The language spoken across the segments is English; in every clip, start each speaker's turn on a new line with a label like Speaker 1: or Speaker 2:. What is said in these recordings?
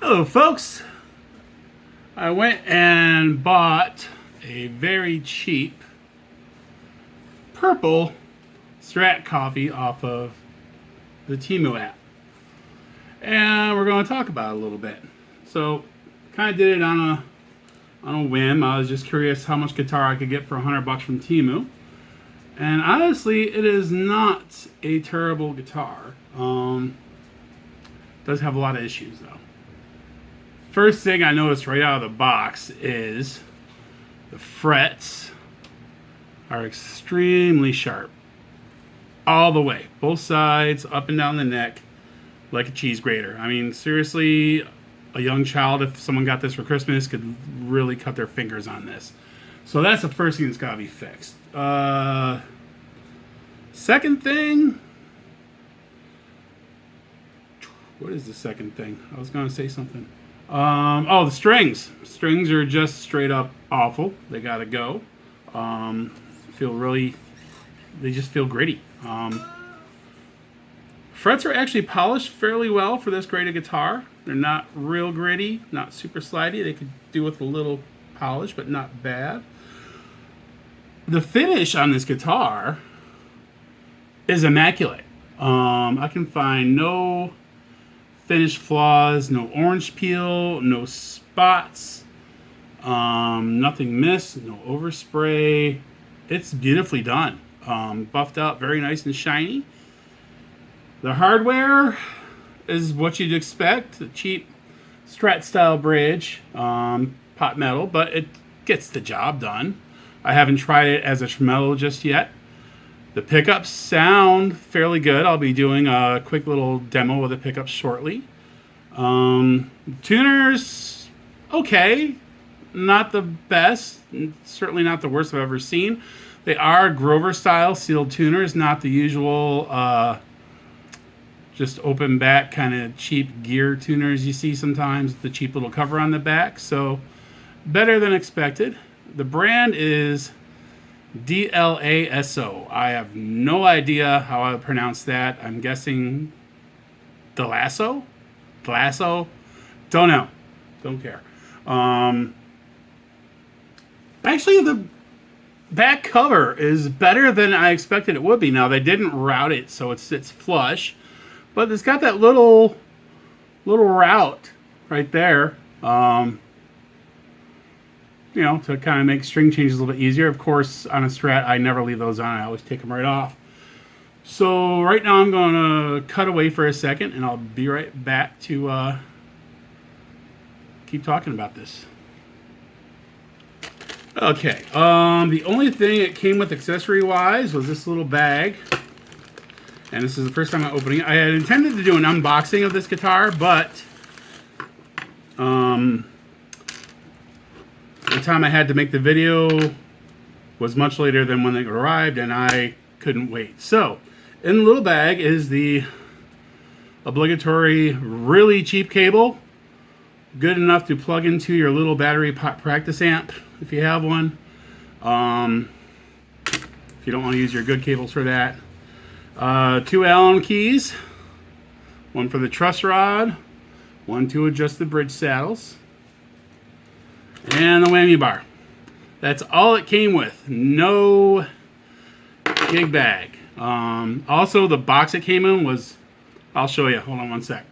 Speaker 1: Hello, folks. I went and bought a very cheap purple strat coffee off of the Temu app. And we're going to talk about it a little bit. So, kind of did it on a whim. I was just curious how much guitar I could get for $100 from Temu. And honestly, it is not a terrible guitar. Does have a lot of issues though. First thing I noticed right out of the box is the frets are extremely sharp. All the way. Both sides, up and down the neck, like a cheese grater. I mean, seriously, a young child, if someone got this for Christmas, could really cut their fingers on this. So that's the first thing that's got to be fixed. Second thing... What is the second thing? I was going to say something. Oh, the strings. Strings are just straight up awful. They gotta go. They just feel gritty. Frets are actually polished fairly well for this grade of guitar. They're not real gritty, not super slidey. They could do with a little polish, but not bad. The finish on this guitar is immaculate. I can find no finish flaws, no orange peel, no spots, nothing missed, no overspray. It's beautifully done. Buffed out, very nice and shiny. The hardware is what you'd expect, a cheap Strat style bridge, pot metal, but it gets the job done. I haven't tried it as a tremolo just yet. The pickups sound fairly good. I'll be doing a quick little demo of the pickups shortly. Tuners, okay. Not the best. Certainly not the worst I've ever seen. They are Grover style sealed tuners, not the usual just open back kind of cheap gear tuners you see sometimes, the cheap little cover on the back. So better than expected. The brand is Dlaso. I have no idea how I would pronounce that. I'm guessing Dlaso? Dlaso? Don't know. Don't care. Actually, the back cover is better than I expected it would be. Now, they didn't route it, so it sits flush. But it's got that little route right there. To kind of make string changes a little bit easier. Of course, on a Strat, I never leave those on. I always take them right off. So right now I'm going to cut away for a second, and I'll be right back to keep talking about this. Okay. The only thing it came with accessory-wise was this little bag. And this is the first time I'm opening it. I had intended to do an unboxing of this guitar, but the time I had to make the video was much later than when it arrived, and I couldn't wait. So, in the little bag is the obligatory, really cheap cable. Good enough to plug into your little battery practice amp, if you have one. If you don't want to use your good cables for that. 2 Allen keys. One for the truss rod. One to adjust the bridge saddles. And the whammy bar. That's all it came with. No gig bag. Also, the box it came in was... I'll show you. Hold on one sec.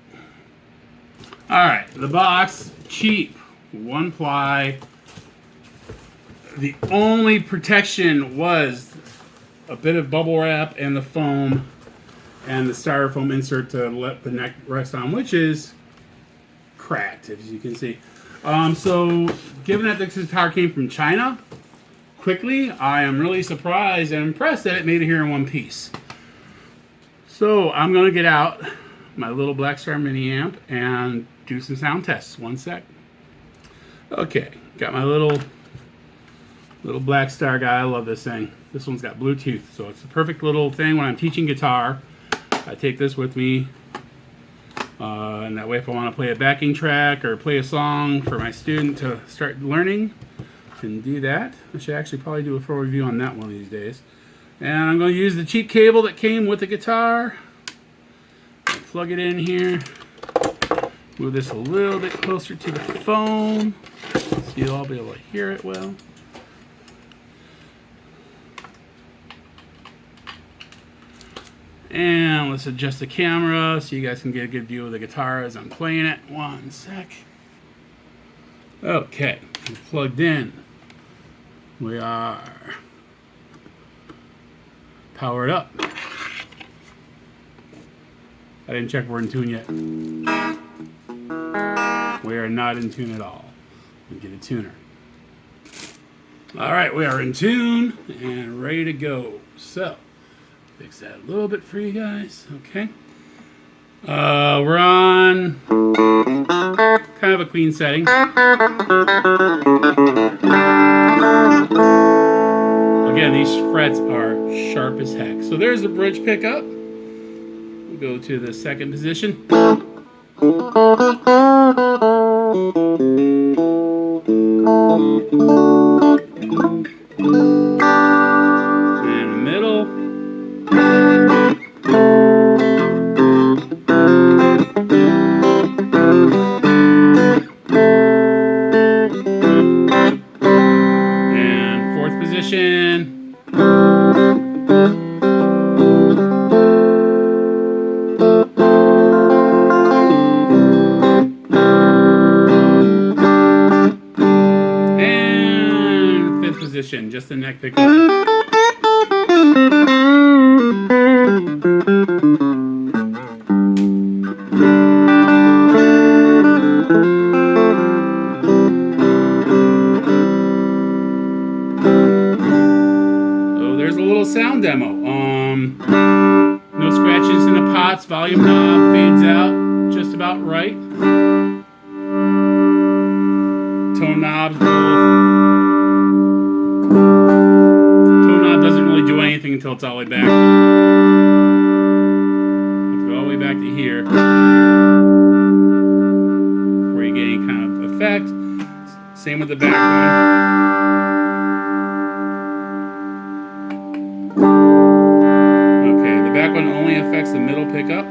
Speaker 1: Alright, the box. Cheap. 1 ply. The only protection was a bit of bubble wrap and the foam and the styrofoam insert to let the neck rest on, which is cracked, as you can see. So, given that this guitar came from China, quickly, I am really surprised and impressed that it made it here in one piece. So, I'm going to get out my little Black Star mini amp and do some sound tests. One sec. Okay, got my little Black Star guy. I love this thing. This one's got Bluetooth, so it's a perfect little thing when I'm teaching guitar. I take this with me. And that way, if I want to play a backing track or play a song for my student to start learning, I can do that. I should actually probably do a full review on that one of these days. And I'm going to use the cheap cable that came with the guitar. Plug it in here. Move this a little bit closer to the phone so you'll all be able to hear it well. And let's adjust the camera so you guys can get a good view of the guitar as I'm playing it. One sec. Okay, we're plugged in. We are powered up. I didn't check if we're in tune yet. We are not in tune at all. Let me get a tuner. All right, we are in tune and ready to go. So, fix that a little bit for you guys. Okay. We're on kind of a clean setting. Again, these frets are sharp as heck. So there's the bridge pickup. We'll go to the second position. And the middle. And fourth position. Position, just the neck pickup. Oh, there's a little sound demo. No scratches in the pots. Volume knob fades out just about right. Tone knobs doesn't really do anything until it's all the way back. Have to go all the way back to here before you get any kind of effect. Same with the back one. Okay, the back one only affects the middle pickup.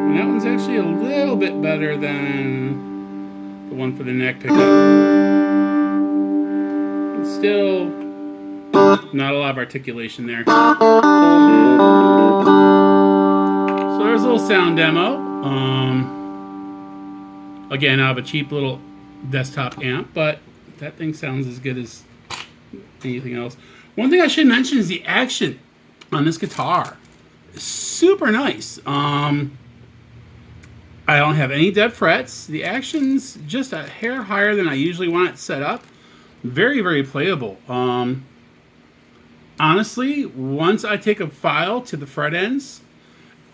Speaker 1: And that one's actually a little bit better than the one for the neck pickup. It's still not a lot of articulation there. So there's a little sound demo. Again, I have a cheap little desktop amp, but that thing sounds as good as anything else. One thing I should mention is the action on this guitar is super nice. I don't have any dead frets. The action's just a hair higher than I usually want it set up. Very, very playable. Honestly, once I take a file to the fret ends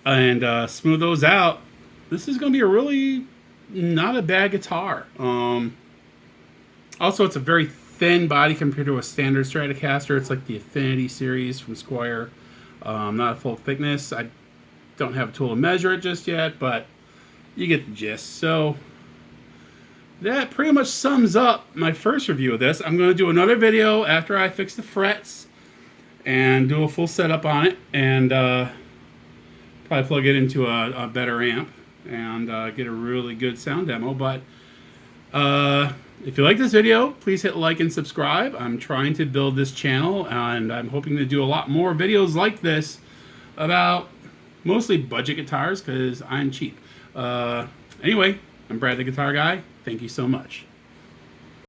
Speaker 1: and smooth those out, this is going to be a really not a bad guitar. Also, it's a very thin body compared to a standard Stratocaster. It's like the Affinity series from Squier. Not a full thickness. I don't have a tool to measure it just yet, but you get the gist. So that pretty much sums up my first review of this. I'm going to do another video after I fix the frets and do a full setup on it, and probably plug it into a better amp and get a really good sound demo. But if you like this video, please hit like and subscribe. I'm trying to build this channel, and I'm hoping to do a lot more videos like this about mostly budget guitars because I'm cheap. Anyway, I'm Brad the Guitar Guy. Thank you so much.